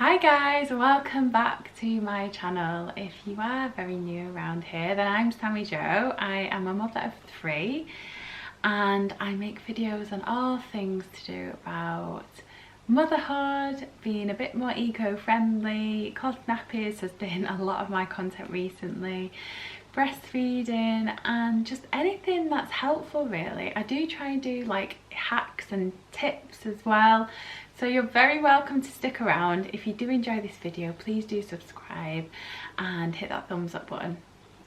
Hi guys, welcome back to my channel. If you are very new around here, then I'm Sammi-Jo. I am a mother of 3 and I make videos on all things to do about motherhood, being a bit more eco-friendly. Cotton nappies has been a lot of my content recently, breastfeeding, and just anything that's helpful really. I do try and do like hacks and tips as well, so you're very welcome to stick around. If you do enjoy this video, please do subscribe and hit that thumbs up button.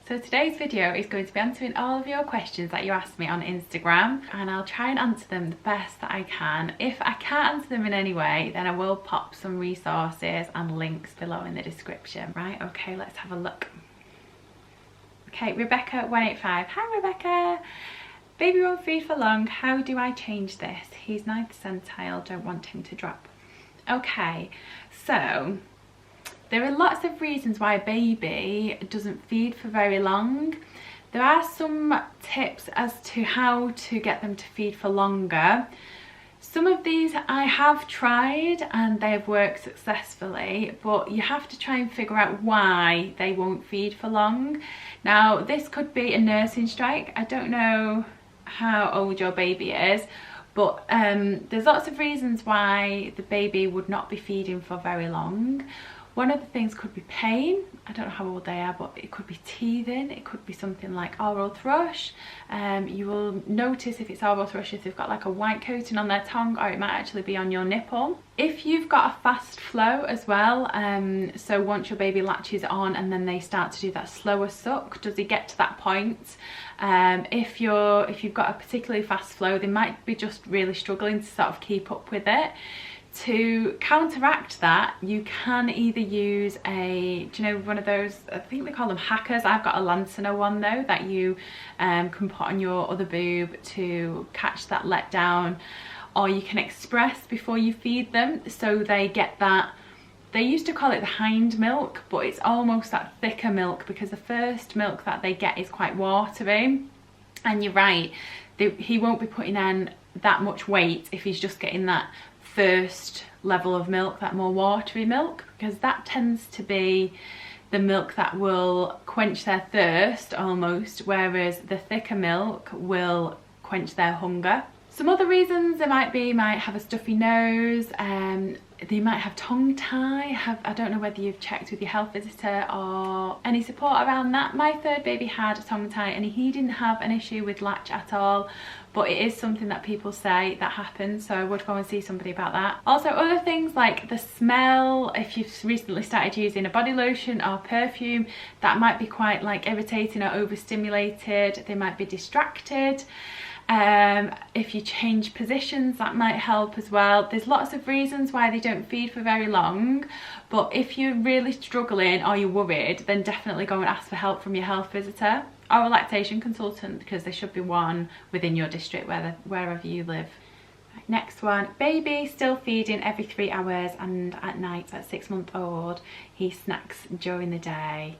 So today's video is going to be answering all of your questions that you asked me on Instagram, and I'll try and answer them the best that I can. If I can't answer them in any way, then I will pop some resources and links below in the description. Right, okay, let's have a look. Okay, Rebecca185. Hi Rebecca. Baby won't feed for long. How do I change this? He's 9th centile, don't want him to drop. Okay, so there are lots of reasons why a baby doesn't feed for very long. There are some tips as to how to get them to feed for longer. Some of these I have tried and they've worked successfully, but you have to try and figure out why they won't feed for long. Now, this could be a nursing strike. I don't know how old your baby is, but there's lots of reasons why the baby would not be feeding for very long. One of the things could be pain. I don't know how old they are, but it could be teething. It could be something like oral thrush. You will notice if it's oral thrush if they've got like a white coating on their tongue, or it might actually be on your nipple. If you've got a fast flow as well, so once your baby latches on and then they start to do that slower suck, does it get to that point? If you've got a particularly fast flow, they might be just really struggling to sort of keep up with it. To counteract that, you can either use do you know, one of those, I think they call them hackers. I've got a Lanciner one though that you can put on your other boob to catch that letdown, or you can express before you feed them, so they get that. They used to call it the hind milk, but it's almost that thicker milk because the first milk that they get is quite watery. And you're right, he won't be putting on that much weight if he's just getting that first level of milk, that more watery milk, because that tends to be the milk that will quench their thirst almost, whereas the thicker milk will quench their hunger. Some other reasons they might have a stuffy nose, they might have tongue tie. I don't know whether you've checked with your health visitor or any support around that. My third baby had a tongue tie and he didn't have an issue with latch at all, but it is something that people say that happens, so I would go and see somebody about that. Also, other things like the smell. If you've recently started using a body lotion or perfume, that might be quite like irritating or overstimulated. They might be distracted. If you change positions, that might help as well. There's lots of reasons why they don't feed for very long, but if you're really struggling or you're worried, then definitely go and ask for help from your health visitor or a lactation consultant, because there should be one within your district wherever you live. Right, next one, baby still feeding every 3 hours and at night at 6-month-old. He snacks during the day.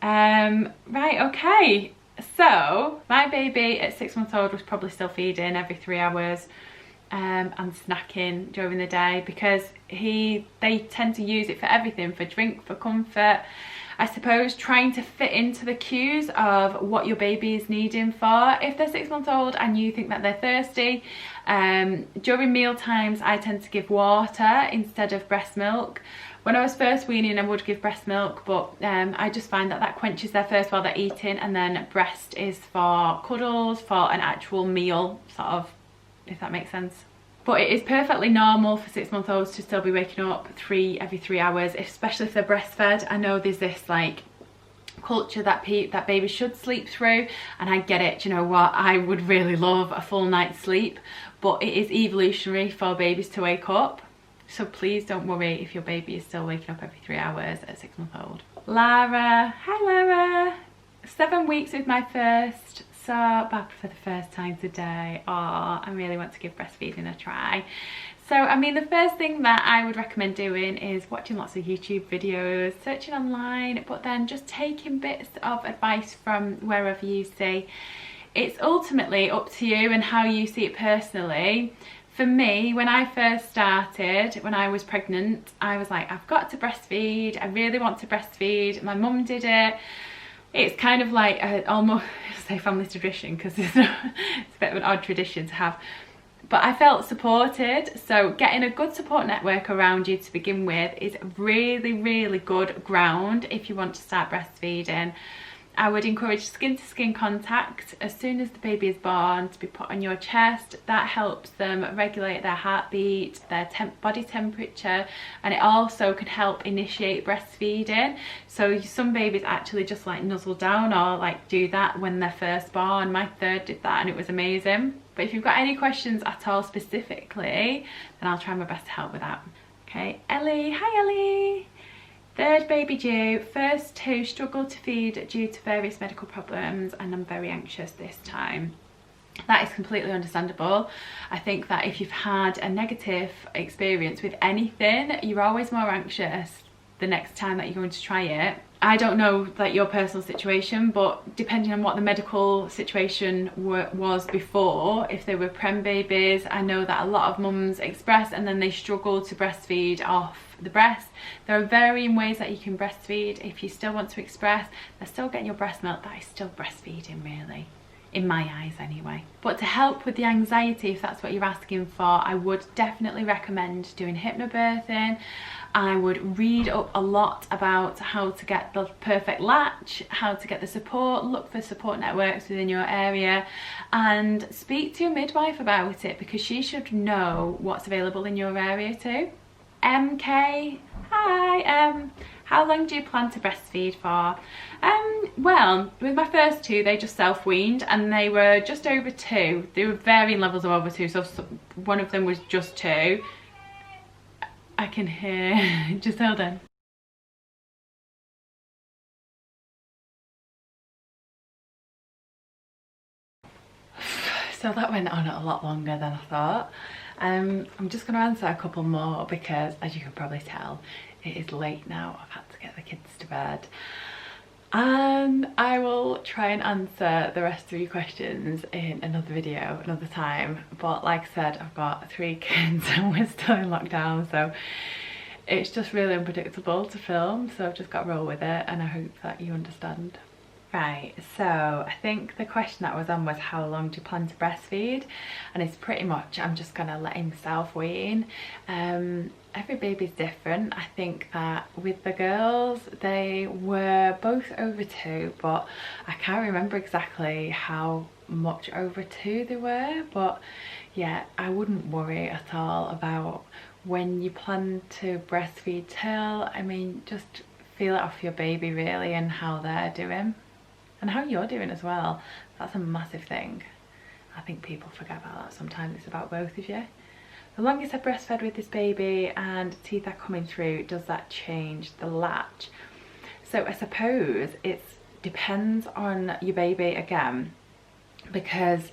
Right, okay. So my baby at 6-month-old was probably still feeding every 3 hours and snacking during the day, because they tend to use it for everything, for drink, for comfort. I suppose trying to fit into the cues of what your baby is needing for. If they're 6-month-old and you think that they're thirsty, during meal times I tend to give water instead of breast milk. When I was first weaning, I would give breast milk, but I just find that that quenches their thirst while they're eating, and then breast is for cuddles, for an actual meal, sort of, if that makes sense. But it is perfectly normal for 6-month-olds to still be waking up every 3 hours, especially if they're breastfed. I know there's this like culture that babies should sleep through, and I get it. Do you know what? I would really love a full night's sleep, but it is evolutionary for babies to wake up. So please don't worry if your baby is still waking up every 3 hours at 6-month-old. Lara, hi Lara. 7 weeks with my first, so back for the first time today. Oh, I really want to give breastfeeding a try. So, I mean, the first thing that I would recommend doing is watching lots of YouTube videos, searching online, but then just taking bits of advice from wherever you see. It's ultimately up to you and how you see it personally. For me, when I first started, when I was pregnant, I was like, I've got to breastfeed. I really want to breastfeed. My mum did it. It's kind of like almost say family tradition, because it's a bit of an odd tradition to have. But I felt supported, so getting a good support network around you to begin with is really, really good ground if you want to start breastfeeding. I would encourage skin to skin contact as soon as the baby is born to be put on your chest. That helps them regulate their heartbeat, their body temperature, and it also can help initiate breastfeeding. So some babies actually just like nuzzle down or like do that when they're first born. My third did that and it was amazing. But if you've got any questions at all specifically, then I'll try my best to help with that. Okay, Ellie, hi Ellie. Third baby due, first two struggle to feed due to various medical problems, and I'm very anxious this time. That is completely understandable. I think that if you've had a negative experience with anything, you're always more anxious the next time that you're going to try it. I don't know like your personal situation, but depending on what the medical situation was before, if they were prem babies, I know that a lot of mums express and then they struggle to breastfeed off the breast. There are varying ways that you can breastfeed. If you still want to express, they're still getting your breast milk. That is still breastfeeding, really, in my eyes anyway. But to help with the anxiety, if that's what you're asking for, I would definitely recommend doing hypnobirthing. I would read up a lot about how to get the perfect latch, how to get the support, look for support networks within your area, and speak to your midwife about it, because she should know what's available in your area too. MK, hi, how long do you plan to breastfeed for? Well, with my first two, they just self-weaned and they were just over 2. They were varying levels of over 2, so one of them was just 2. I can hear, just hold on. So that went on a lot longer than I thought. I'm just going to answer a couple more because, as you can probably tell, it is late now. I've had to get the kids to bed. And I will try and answer the rest of your questions in another video, another time. But like I said, I've got 3 kids and we're still in lockdown, so it's just really unpredictable to film. So I've just got to roll with it, and I hope that you understand. Right, so I think the question that was on was how long do you plan to breastfeed? And it's pretty much, I'm just gonna let himself wean. Every baby's different. I think that with the girls, they were both over 2, but I can't remember exactly how much over 2 they were. But yeah, I wouldn't worry at all about when you plan to breastfeed till. I mean, just feel it off your baby really and how they're doing. And how you're doing as well. That's a massive thing. I think people forget about that sometimes. It's about both of you. The longest I've breastfed with this baby and teeth are coming through, does that change the latch? So I suppose it depends on your baby again, because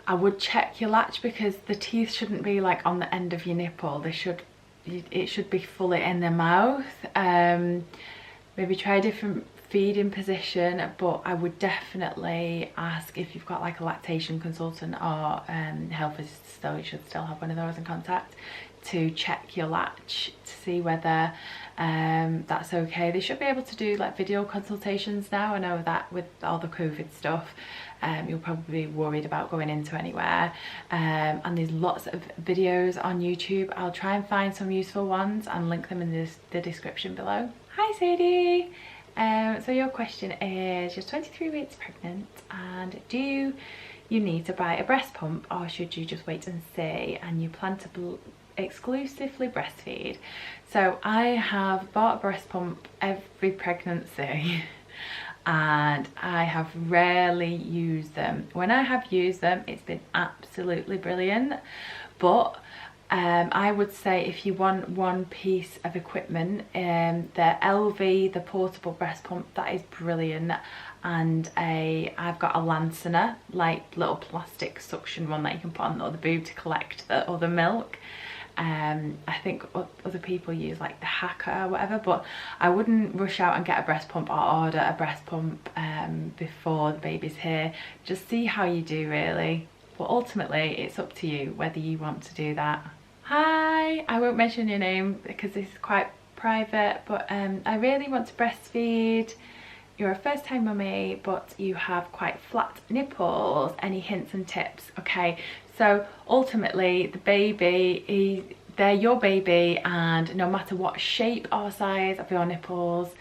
I would check your latch, because the teeth shouldn't be like on the end of your nipple. It should be fully in their mouth. Maybe try a different feeding position, but I would definitely ask if you've got like a lactation consultant or health visitor, so you should still have one of those in contact, to check your latch to see whether that's okay. They should be able to do like video consultations now. I know that with all the COVID stuff, you'll probably be worried about going into anywhere, and there's lots of videos on YouTube. I'll try and find some useful ones and link them in the description below. Hi Sadie. So your question is, you're 23 weeks pregnant, and do you need to buy a breast pump, or should you just wait and see, and you plan to exclusively breastfeed? So I have bought a breast pump every pregnancy and I have rarely used them. When I have used them, it's been absolutely brilliant. But I would say if you want one piece of equipment, the LV, the portable breast pump, that is brilliant. And I've got a Lanciner, like little plastic suction one that you can put on the other boob to collect the other milk. I think other people use like the Hacker or whatever, but I wouldn't rush out and get a breast pump or order a breast pump before the baby's here. Just see how you do really. but ultimately it's up to you whether you want to do that. Hi, I won't mention your name because this is quite private, but I really want to breastfeed. You're a first time mummy, but you have quite flat nipples. Any hints and tips? Okay, so ultimately the baby, they're your baby, and no matter what shape or size of your nipples,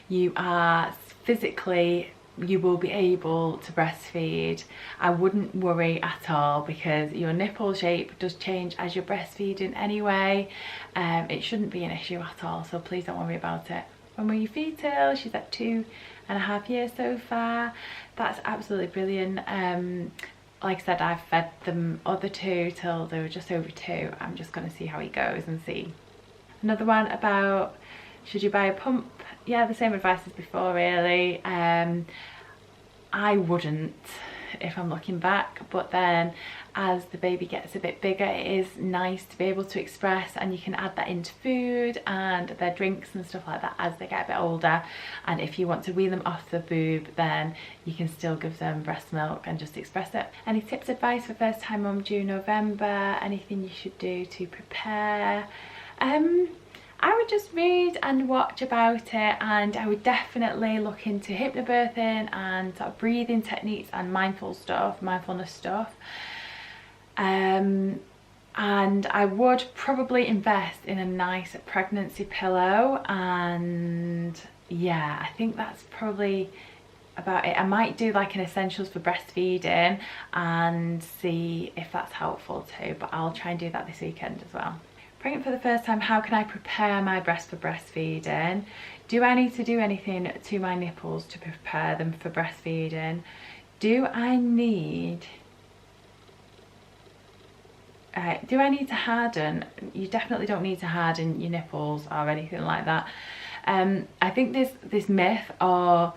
you are physically, you will be able to breastfeed. I wouldn't worry at all because your nipple shape does change as you're breastfeeding anyway. It shouldn't be an issue at all, so please don't worry about it. When were you feed till? She's at 2.5 years so far. That's absolutely brilliant. Like I said, I've fed them other two till they were just over 2. I'm just going to see how it goes and see. Another one about, should you buy a pump? Yeah, the same advice as before really. I wouldn't if I'm looking back, but then as the baby gets a bit bigger, it is nice to be able to express, and you can add that into food and their drinks and stuff like that as they get a bit older. And if you want to wean them off the boob, then you can still give them breast milk and just express it. Any tips, advice for first time mum due November? Anything you should do to prepare? I would just read and watch about it, and I would definitely look into hypnobirthing and sort of breathing techniques and mindfulness stuff. And I would probably invest in a nice pregnancy pillow, and yeah, I think that's probably about it. I might do like an essentials for breastfeeding and see if that's helpful too, but I'll try and do that this weekend as well. Pregnant for the first time, how can I prepare my breast for breastfeeding? Do I need to do anything to my nipples to prepare them for breastfeeding? Do I need to harden? You definitely don't need to harden your nipples or anything like that. I think this myth or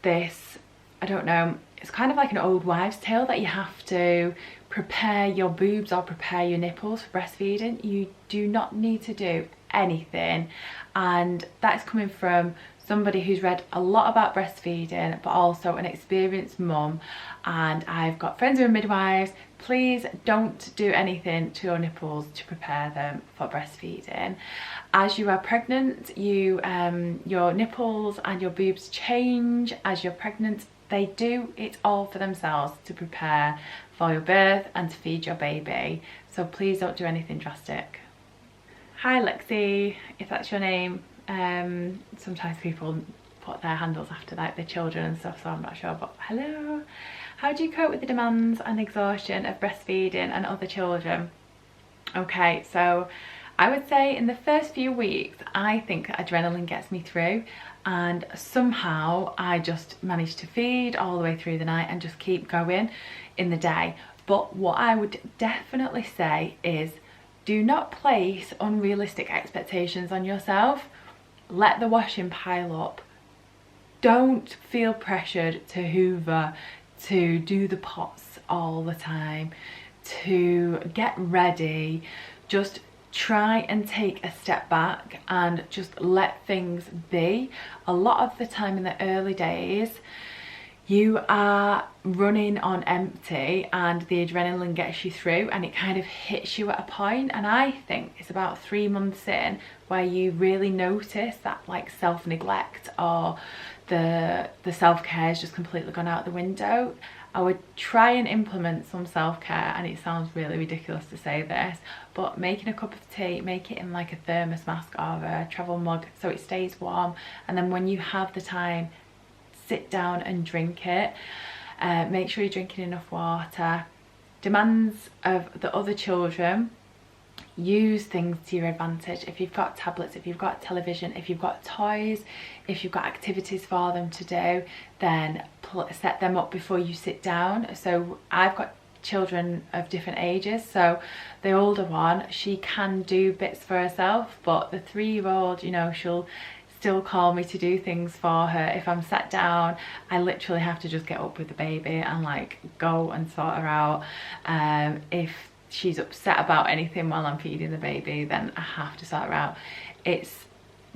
this, I don't know, it's kind of like an old wives' tale that you have to prepare your boobs or prepare your nipples for breastfeeding. You do not need to do anything, and that's coming from somebody who's read a lot about breastfeeding but also an experienced mum, and I've got friends who are midwives. Please don't do anything to your nipples to prepare them for breastfeeding. As you are pregnant, your nipples and your boobs change as you're pregnant. They do it all for themselves to prepare for your birth and to feed your baby, so please don't do anything drastic. Hi Lexi, if that's your name. Sometimes people put their handles after like their children and stuff, so I'm not sure, but hello. How do you cope with the demands and exhaustion of breastfeeding and other children? Okay, so I would say in the first few weeks, I think adrenaline gets me through, and somehow I just manage to feed all the way through the night and just keep going in the day. But what I would definitely say is, do not place unrealistic expectations on yourself. Let the washing pile up. Don't feel pressured to hoover, to do the pots all the time, to get ready. Just try and take a step back and just let things be. A lot of the time in the early days, you are running on empty and the adrenaline gets you through and it kind of hits you at a point, and I think it's about 3 months in where you really notice that like self-neglect or the self-care has just completely gone out the window. I would try and implement some self-care, and it sounds really ridiculous to say this, but making a cup of tea, make it in like a thermos mask or a travel mug so it stays warm, and then when you have the time, sit down and drink it. Make sure you're drinking enough water. Demands of the other children, use things to your advantage. If you've got tablets, if you've got television, if you've got toys, if you've got activities for them to do, then set them up before you sit down. So I've got children of different ages, so the older one, she can do bits for herself, but the 3-year-old, you know, she'll still call me to do things for her. If I'm sat down, I literally have to just get up with the baby and like go and sort her out. If she's upset about anything while I'm feeding the baby, then I have to sort her out. It's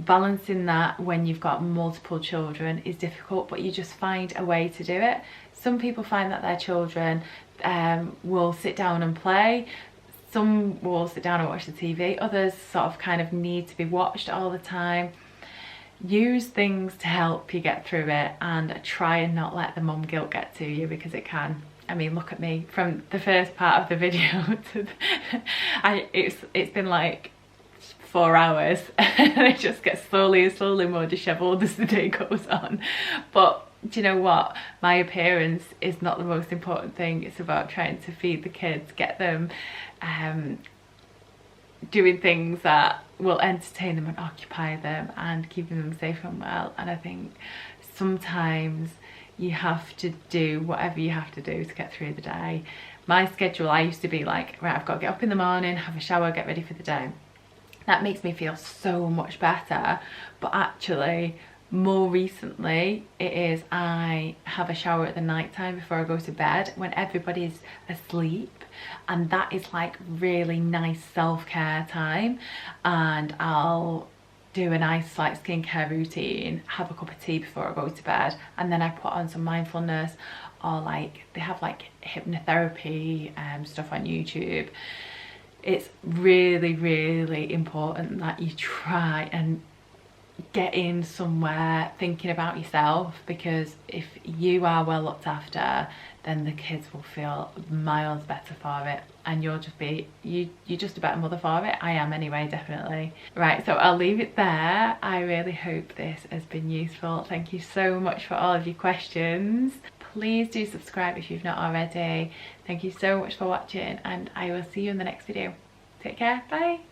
balancing that when you've got multiple children is difficult, but you just find a way to do it. Some people find that their children will sit down and play. Some will sit down and watch the TV. Others sort of kind of need to be watched all the time. Use things to help you get through it, and try and not let the mum guilt get to you, because it can. I mean, look at me from the first part of the video to it's been like 4 hours and it just gets slowly and slowly more dishevelled as the day goes on. But do you know what? My appearance is not the most important thing. It's about trying to feed the kids, get them doing things that will entertain them and occupy them, and keeping them safe and well. And I think sometimes you have to do whatever you have to do to get through the day. My schedule, I used to be like, right, I've got to get up in the morning, have a shower, get ready for the day. That makes me feel so much better. But actually, more recently, it is I have a shower at the night time before I go to bed when everybody's asleep, and that is like really nice self-care time. And I'll do a nice like skincare routine, have a cup of tea before I go to bed, and then I put on some mindfulness, or like they have like hypnotherapy stuff on YouTube. It's really, really important that you try and get in somewhere thinking about yourself, because if you are well looked after, then the kids will feel miles better for it, and you'll just be you're just a better mother for it. I am anyway, definitely. Right, so I'll leave it there. I really hope this has been useful. Thank you so much for all of your questions. Please do subscribe if you've not already. Thank you so much for watching, and I will see you in the next video. Take care, bye.